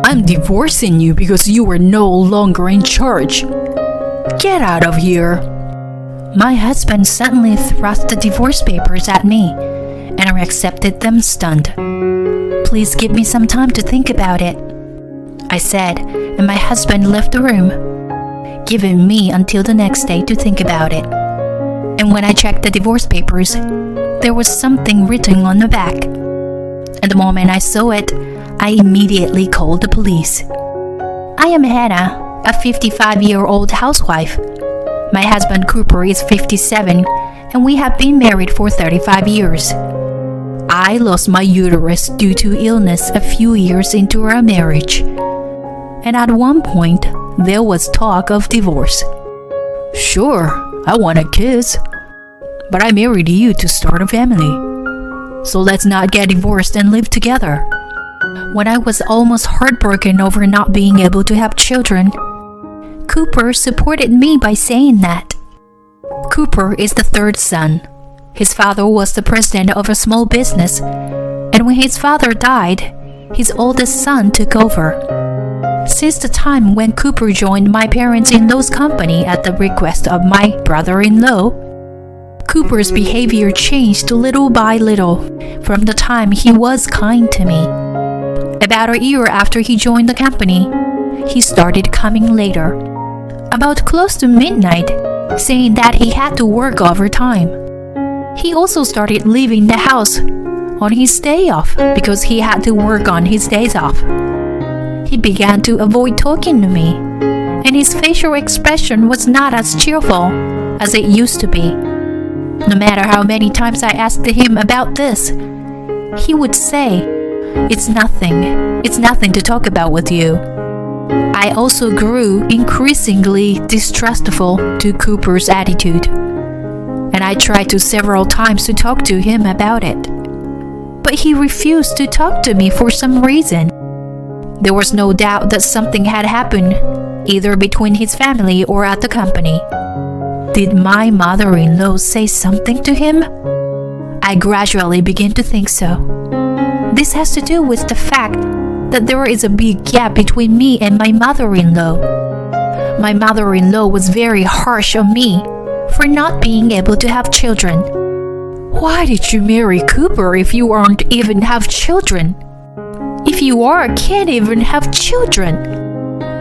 I'm divorcing you because you are no longer in charge. Get out of here. My husband suddenly thrust the divorce papers at me, and I accepted them stunned. Please give me some time to think about it, I said, and my husband left the room, giving me until the next day to think about it. And when I checked the divorce papers, there was something written on the back. And the moment I saw it, I immediately called the police. I am Hannah, a 55-year-old housewife. My husband Cooper is 57, and we have been married for 35 years. I lost my uterus due to illness a few years into our marriage. And at one point, there was talk of divorce. Sure, I wanted kids, but I married you to start a family. So let's not get divorced and live together. When I was almost heartbroken over not being able to have children, Cooper supported me by saying that. Cooper is the third son. His father was the president of a small business, and when his father died, his oldest son took over. Since the time when Cooper joined my parents-in-law's company at the request of my brother-in-law, Cooper's behavior changed little by little from the time he was kind to me. About a year after he joined the company, he started coming later, about close to midnight, saying that he had to work overtime. He also started leaving the house on his day off because he had to work on his days off. He began to avoid talking to me, and his facial expression was not as cheerful as it used to be. No matter how many times I asked him about this, he would say, It's nothing to talk about with you. I also grew increasingly distrustful to Cooper's attitude, and I tried to several times to talk to him about it. But he refused to talk to me for some reason. There was no doubt that something had happened, either between his family or at the company. Did my mother-in-law say something to him? I gradually began to think so. This has to do with the fact that there is a big gap between me and my mother-in-law. My mother-in-law was very harsh on me for not being able to have children. Why did you marry Cooper if you aren't even have children? If you can't even have children,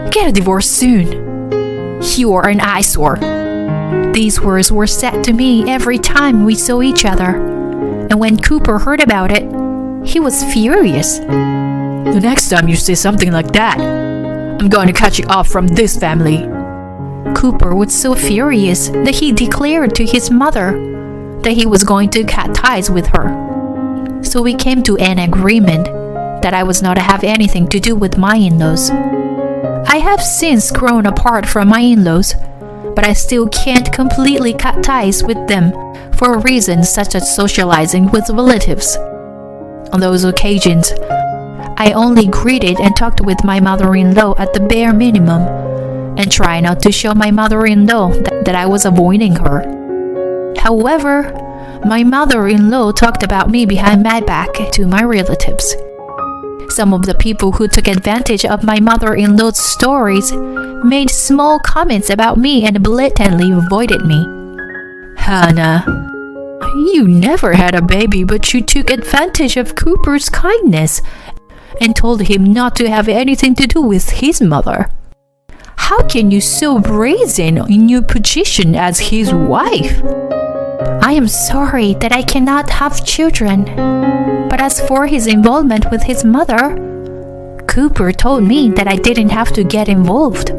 get a divorce soon. You are an eyesore. These words were said to me every time we saw each other, and when Cooper heard about it, he was furious. The next time you say something like that, I'm going to cut you off from this family. Cooper was so furious that he declared to his mother that he was going to cut ties with her. So we came to an agreement that I was not to have anything to do with my in-laws. I have since grown apart from my in-laws, but I still can't completely cut ties with them for reasons such as socializing with relatives. On those occasions, I only greeted and talked with my mother-in-law at the bare minimum, and try not to show my mother-in-law that I was avoiding her. However, my mother-in-law talked about me behind my back to my relatives. Some of the people who took advantage of my mother-in-law's stories made small comments about me and blatantly avoided me. Hannah, you never had a baby, but you took advantage of Cooper's kindness and told him not to have anything to do with his mother. How can you so brazen in your position as his wife? I am sorry that I cannot have children, but as for his involvement with his mother, Cooper told me that I didn't have to get involved.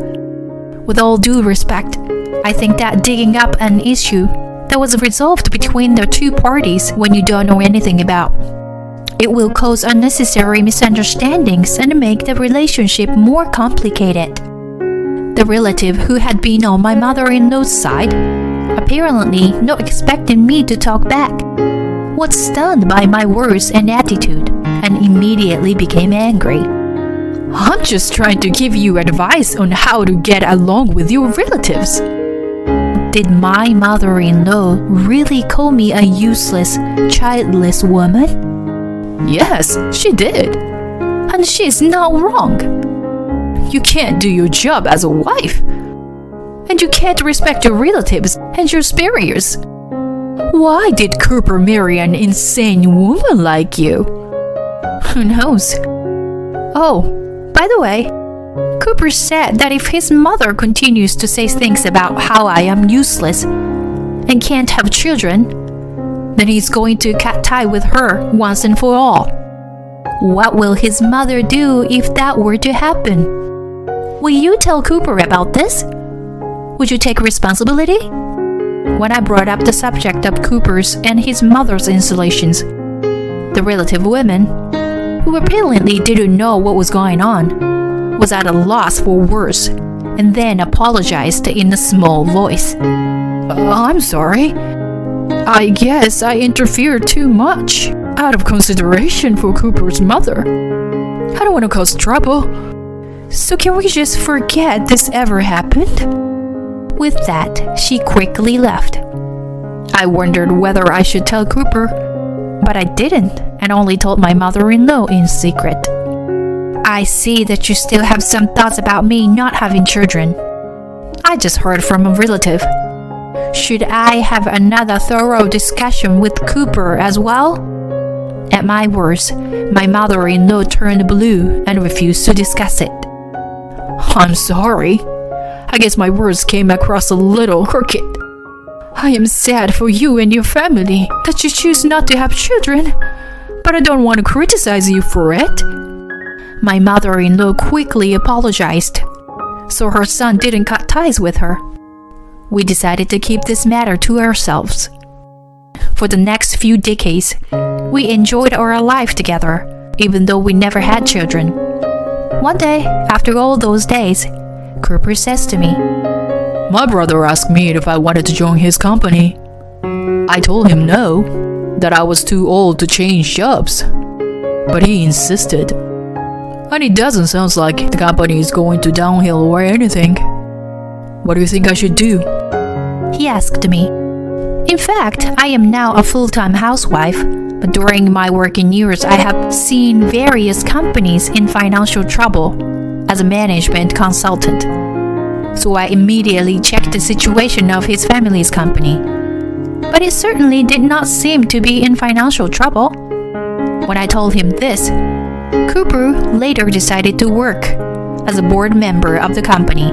With all due respect, I think that digging up an issue that was resolved between the two parties when you don't know anything about, it will cause unnecessary misunderstandings and make the relationship more complicated. The relative who had been on my mother-in-law's side, apparently not expecting me to talk back, was stunned by my words and attitude and immediately became angry. I'm just trying to give you advice on how to get along with your relatives. Did my mother-in-law really call me a useless, childless woman? Yes, she did. And she's not wrong. You can't do your job as a wife. And you can't respect your relatives and your superiors. Why did Cooper marry an insane woman like you? Who knows? Oh, by the way, Cooper said that if his mother continues to say things about how I am useless and can't have children, then he's going to cut tie with her once and for all. What will his mother do if that were to happen? Will you tell Cooper about this? Would you take responsibility? When I brought up the subject of Cooper's and his mother's installations, the relative women, who apparently didn't know what was going on, was at a loss for words and then apologized in a small voice. I'm sorry. I guess I interfered too much out of consideration for Cooper's mother. I don't want to cause trouble. So can we just forget this ever happened? With that, she quickly left. I wondered whether I should tell Cooper, but I didn't and only told my mother-in-law in secret. I see that you still have some thoughts about me not having children. I just heard from a relative. Should I have another thorough discussion with Cooper as well? At my words, my mother-in-law turned blue and refused to discuss it. I'm sorry. I guess my words came across a little crooked. I am sad for you and your family that you choose not to have children, but I don't want to criticize you for it. My mother-in-law quickly apologized, so her son didn't cut ties with her. We decided to keep this matter to ourselves. For the next few decades, we enjoyed our life together, even though we never had children. One day, after all those days, Cooper says to me, My brother asked me if I wanted to join his company. I told him no, that I was too old to change jobs. But he insisted. And it doesn't sound like the company is going to downhill or anything. What do you think I should do? He asked me. In fact, I am now a full-time housewife, but during my working years I have seen various companies in financial trouble as a management consultant. So I immediately checked the situation of his family's company. But it certainly did not seem to be in financial trouble. When I told him this, Cooper later decided to work as a board member of the company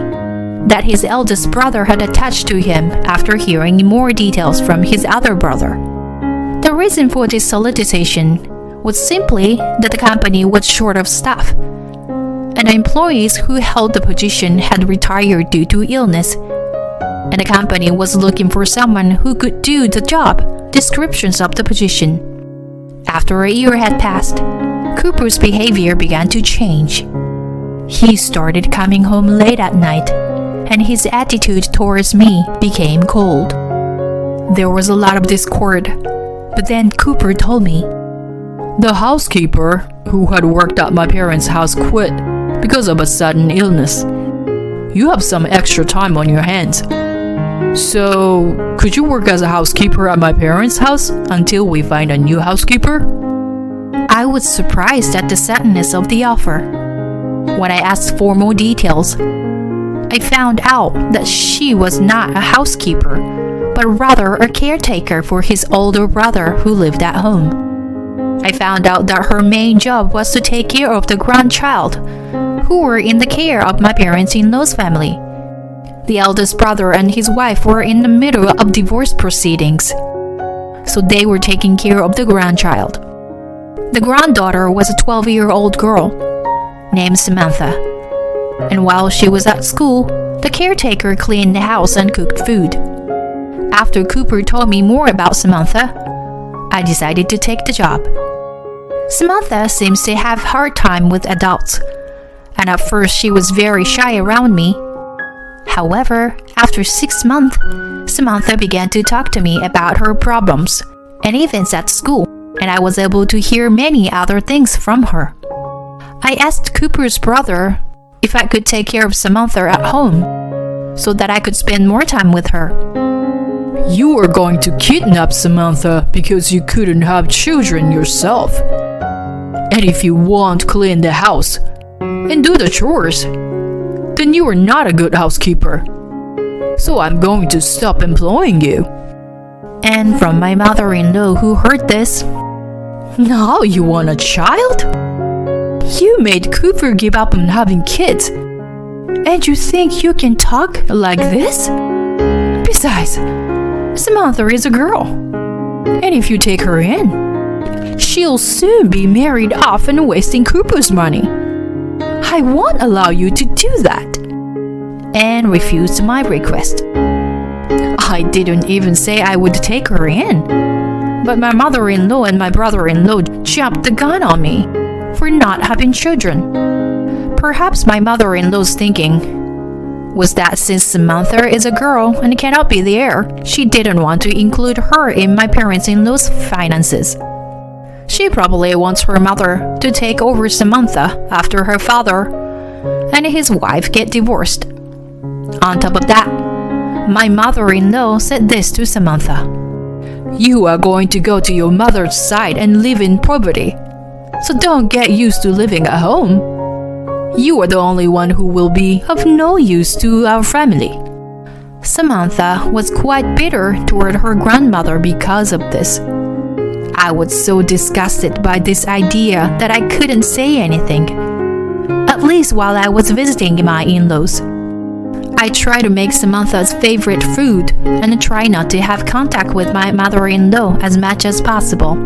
that his eldest brother had attached to him after hearing more details from his other brother. The reason for this solicitation was simply that the company was short of staff, and the employees who held the position had retired due to illness, and the company was looking for someone who could do the job descriptions of the position. After a year had passed, Cooper's behavior began to change. He started coming home late at night, and his attitude towards me became cold. There was a lot of discord, but then Cooper told me, The housekeeper who had worked at my parents' house quit because of a sudden illness. You have some extra time on your hands. So, could you work as a housekeeper at my parents' house until we find a new housekeeper? I was surprised at the suddenness of the offer. When I asked for more details, I found out that she was not a housekeeper, but rather a caretaker for his older brother who lived at home. I found out that her main job was to take care of the grandchild, who were in the care of my parents-in-law's family. The eldest brother and his wife were in the middle of divorce proceedings, so they were taking care of the grandchild. The granddaughter was a 12-year-old girl named Samantha, and while she was at school, the caretaker cleaned the house and cooked food. After Cooper told me more about Samantha, I decided to take the job. Samantha seems to have a hard time with adults, and at first she was very shy around me. However, after 6 months, Samantha began to talk to me about her problems and events at school, and I was able to hear many other things from her. I asked Cooper's brother if I could take care of Samantha at home, so that I could spend more time with her. You were going to kidnap Samantha because you couldn't have children yourself. And if you won't clean the house and do the chores, then you are not a good housekeeper. So I'm going to stop employing you." And from my mother-in-law, who heard this, "Now you want a child? You made Cooper give up on having kids. And you think you can talk like this? Besides, Samantha is a girl. And if you take her in, she'll soon be married off and wasting Cooper's money. I won't allow you to do that." and refused my request. I didn't even say I would take her in. But my mother-in-law and my brother-in-law jumped the gun on me for not having children. Perhaps my mother-in-law's thinking was that since Samantha is a girl and cannot be the heir, she didn't want to include her in my parents-in-law's finances. She probably wants her mother to take over Samantha after her father and his wife get divorced. On top of that, my mother-in-law said this to Samantha: "You are going to go to your mother's side and live in poverty, so don't get used to living at home. You are the only one who will be of no use to our family." Samantha was quite bitter toward her grandmother because of this. I was so disgusted by this idea that I couldn't say anything, at least while I was visiting my in-laws. I tried to make Samantha's favorite food and try not to have contact with my mother-in-law as much as possible,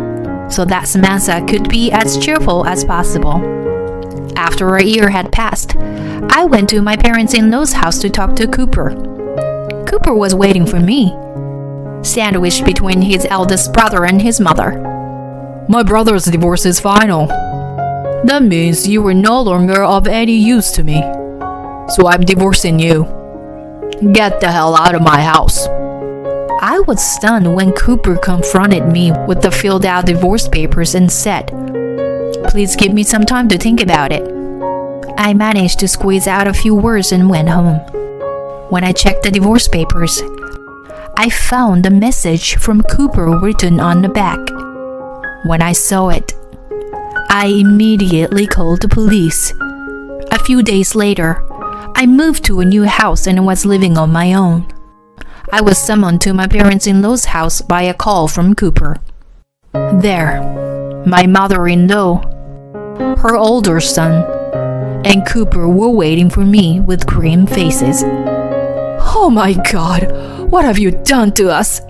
so that Samantha could be as cheerful as possible. After a year had passed, I went to my parents-in-law's house to talk to Cooper. Cooper was waiting for me, sandwiched between his eldest brother and his mother. "My brother's divorce is final. That means you are no longer of any use to me. So I'm divorcing you. Get the hell out of my house." I was stunned when Cooper confronted me with the filled out divorce papers and said, "Please give me some time to think about it." I managed to squeeze out a few words and went home. When I checked the divorce papers, I found a message from Cooper written on the back. When I saw it, I immediately called the police. A few days later, I moved to a new house and was living on my own. I was summoned to my parents-in-law's house by a call from Cooper. There, my mother-in-law, her older son, and Cooper were waiting for me with grim faces. "Oh my God, what have you done to us?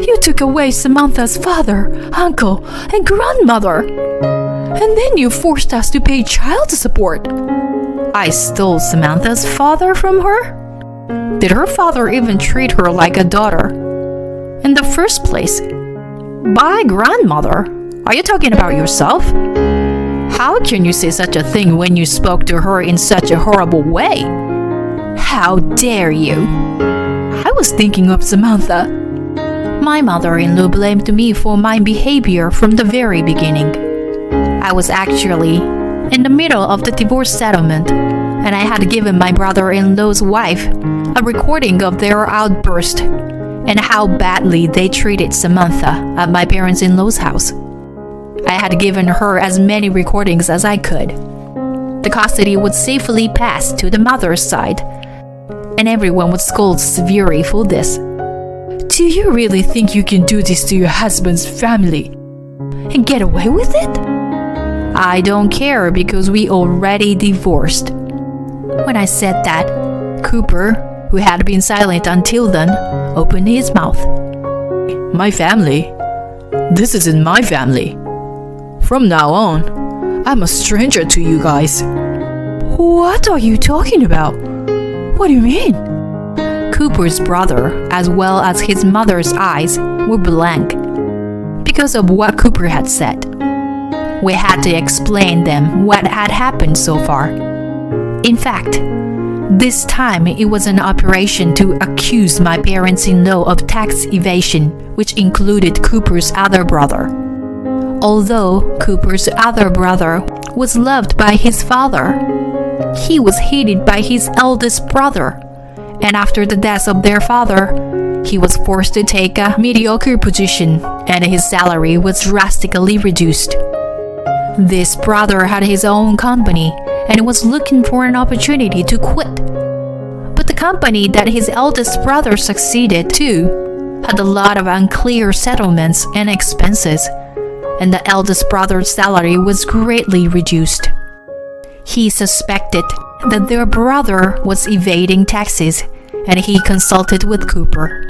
You took away Samantha's father, uncle, and grandmother. And then you forced us to pay child support." I stole Samantha's father from her? Did her father even treat her like a daughter? In the first place, by grandmother, are you talking about yourself? How can you say such a thing when you spoke to her in such a horrible way? How dare you? I was thinking of Samantha. My mother-in-law blamed me for my behavior from the very beginning. I was actually in the middle of the divorce settlement, and I had given my brother-in-law's wife a recording of their outburst and how badly they treated Samantha at my parents-in-law's house. I had given her as many recordings as I could. The custody would safely pass to the mother's side, and everyone would scold severely for this. Do you really think you can do this to your husband's family and get away with it? I don't care because we already divorced. When I said that, Cooper, who had been silent until then, opened his mouth. "My family? This isn't my family. From now on, I'm a stranger to you guys." "What are you talking about? What do you mean?" Cooper's brother, as well as his mother's eyes, were blank because of what Cooper had said. We had to explain them what had happened so far. In fact, this time it was an operation to accuse my parents-in-law of tax evasion, which included Cooper's other brother. Although Cooper's other brother was loved by his father, he was hated by his eldest brother, and after the death of their father, he was forced to take a mediocre position and his salary was drastically reduced. This brother had his own company and was looking for an opportunity to quit. But the company that his eldest brother succeeded to had a lot of unclear settlements and expenses, and the eldest brother's salary was greatly reduced. He suspected that their brother was evading taxes, and he consulted with Cooper.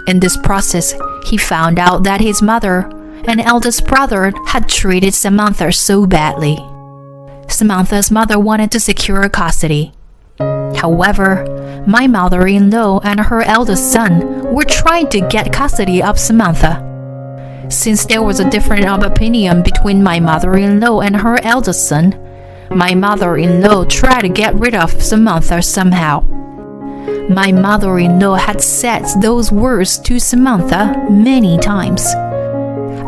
In this process, he found out that his mother and eldest brother had treated Samantha so badly. Samantha's mother wanted to secure custody. However, my mother-in-law and her eldest son were trying to get custody of Samantha. Since there was a difference of opinion between my mother-in-law and her eldest son, my mother-in-law tried to get rid of Samantha somehow. My mother-in-law had said those words to Samantha many times.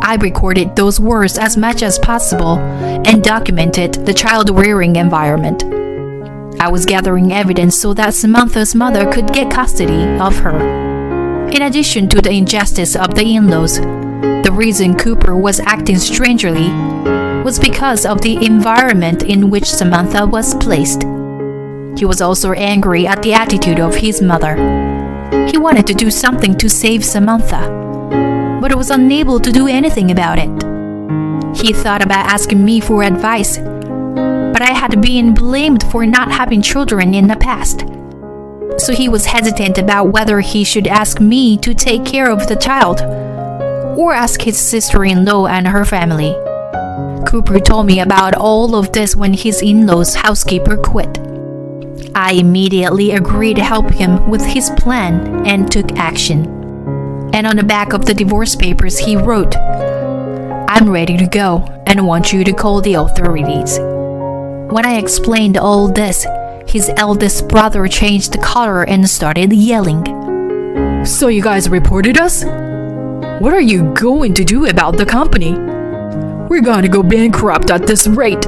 I recorded those words as much as possible and documented the child-rearing environment. I was gathering evidence so that Samantha's mother could get custody of her. In addition to the injustice of the in-laws, the reason Cooper was acting strangely was because of the environment in which Samantha was placed. He was also angry at the attitude of his mother. He wanted to do something to save Samantha, but was unable to do anything about it. He thought about asking me for advice, but I had been blamed for not having children in the past. So he was hesitant about whether he should ask me to take care of the child or ask his sister-in-law and her family. Cooper told me about all of this when his in-law's housekeeper quit. I immediately agreed to help him with his plan and took action. And on the back of the divorce papers he wrote, "I'm ready to go and want you to call the authorities." When I explained all this, his eldest brother changed color and started yelling. So you guys reported us? What are you going to do about the company? We're going to go bankrupt at this rate.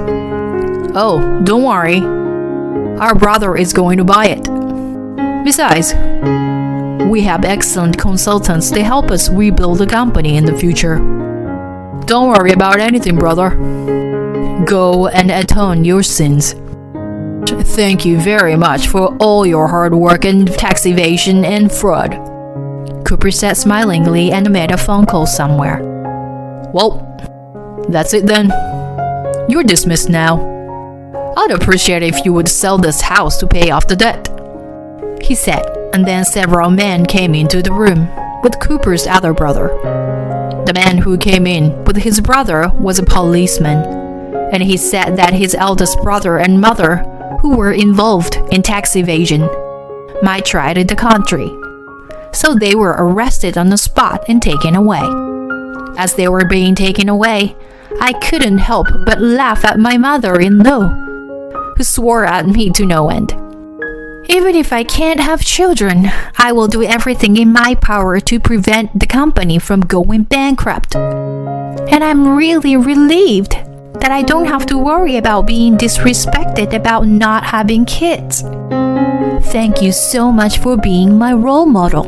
Oh, don't worry. Our brother is going to buy it. Besides, we have excellent consultants to help us rebuild the company in the future. Don't worry about anything, brother. Go and atone your sins. Thank you very much for all your hard work and tax evasion and fraud. Cooper said smilingly and made a phone call somewhere. Well, that's it then. You're dismissed now. I'd appreciate if you would sell this house to pay off the debt, he said, and then several men came into the room with Cooper's other brother. The man who came in with his brother was a policeman, and he said that his eldest brother and mother, who were involved in tax evasion, might try to the country. So they were arrested on the spot and taken away. As they were being taken away, I couldn't help but laugh at my mother-in-law, who swore at me to no end. Even if I can't have children, I will do everything in my power to prevent the company from going bankrupt. And I'm really relieved that I don't have to worry about being disrespected about not having kids. Thank you so much for being my role model.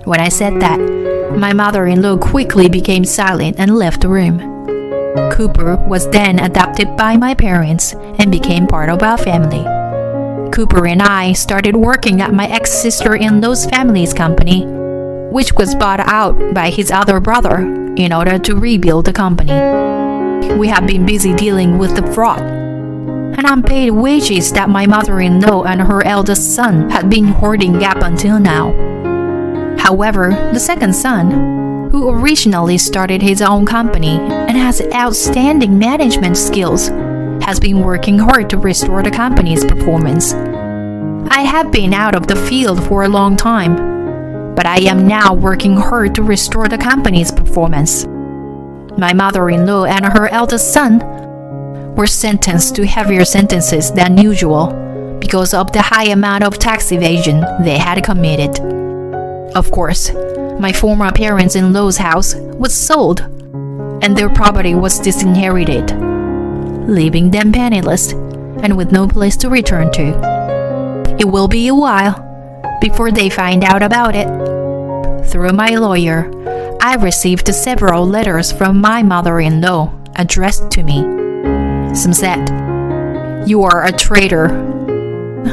When I said that, my mother-in-law quickly became silent and left the room. Cooper was then adopted by my parents and became part of our family. Cooper and I started working at my ex-sister-in-law's family's company, which was bought out by his other brother in order to rebuild the company. We have been busy dealing with the fraud and unpaid wages that my mother-in-law and her eldest son had been hoarding up until now. However, the second son, who originally started his own company and has outstanding management skills, has been working hard to restore the company's performance. I have been out of the field for a long time, but I am now working hard to restore the company's performance. My mother-in-law and her eldest son were sentenced to heavier sentences than usual because of the high amount of tax evasion they had committed. Of course, my former parents-in-law's house was sold, and their property was disinherited, leaving them penniless and with no place to return to. It will be a while before they find out about it. Through my lawyer, I received several letters from my mother-in-law addressed to me. Some said, You are a traitor,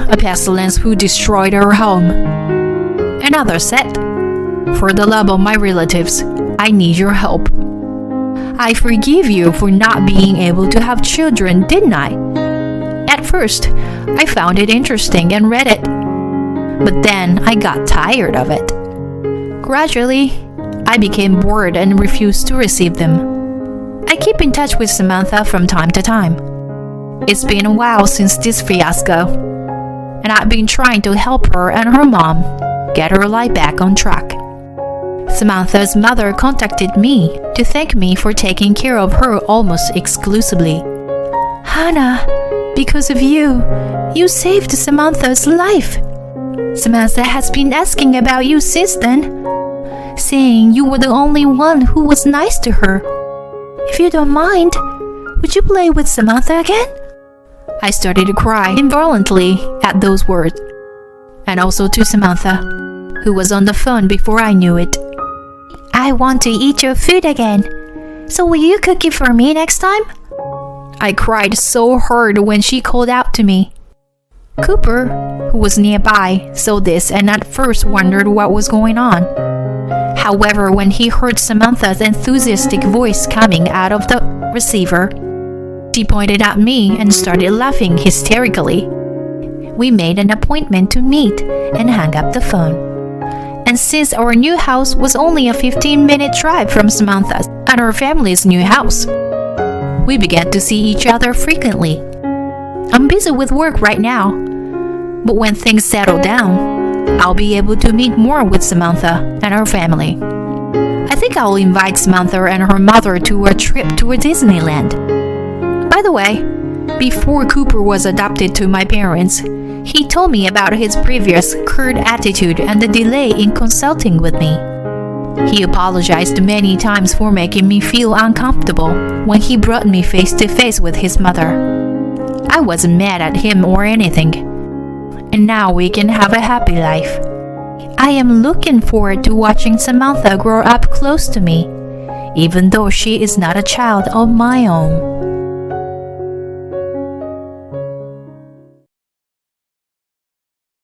a pestilence who destroyed our home. Another said, For the love of my relatives, I need your help. I forgive you for not being able to have children, didn't I? At first, I found it interesting and read it. But then I got tired of it. Gradually, I became bored and refused to receive them. I keep in touch with Samantha from time to time. It's been a while since this fiasco, and I've been trying to help her and her mom get her life back on track. Samantha's mother contacted me to thank me for taking care of her almost exclusively. Hannah, because of you, you saved Samantha's life. Samantha has been asking about you since then, saying you were the only one who was nice to her. If you don't mind, would you play with Samantha again? I started to cry involuntarily at those words, and also to Samantha, who was on the phone before I knew it. I want to eat your food again. So will you cook it for me next time? I cried so hard when she called out to me. Cooper, who was nearby, saw this and at first wondered what was going on. However, when he heard Samantha's enthusiastic voice coming out of the receiver, she pointed at me and started laughing hysterically. We made an appointment to meet and hung up the phone. And since our new house was only a 15-minute drive from Samantha's and her family's new house, we began to see each other frequently. I'm busy with work right now, but when things settle down, I'll be able to meet more with Samantha and her family. I think I'll invite Samantha and her mother to a trip to Disneyland. By the way, before Cooper was adopted to my parents, he told me about his previous curt attitude and the delay in consulting with me. He apologized many times for making me feel uncomfortable when he brought me face to face with his mother. I wasn't mad at him or anything, and now we can have a happy life. I am looking forward to watching Samantha grow up close to me, even though she is not a child of my own.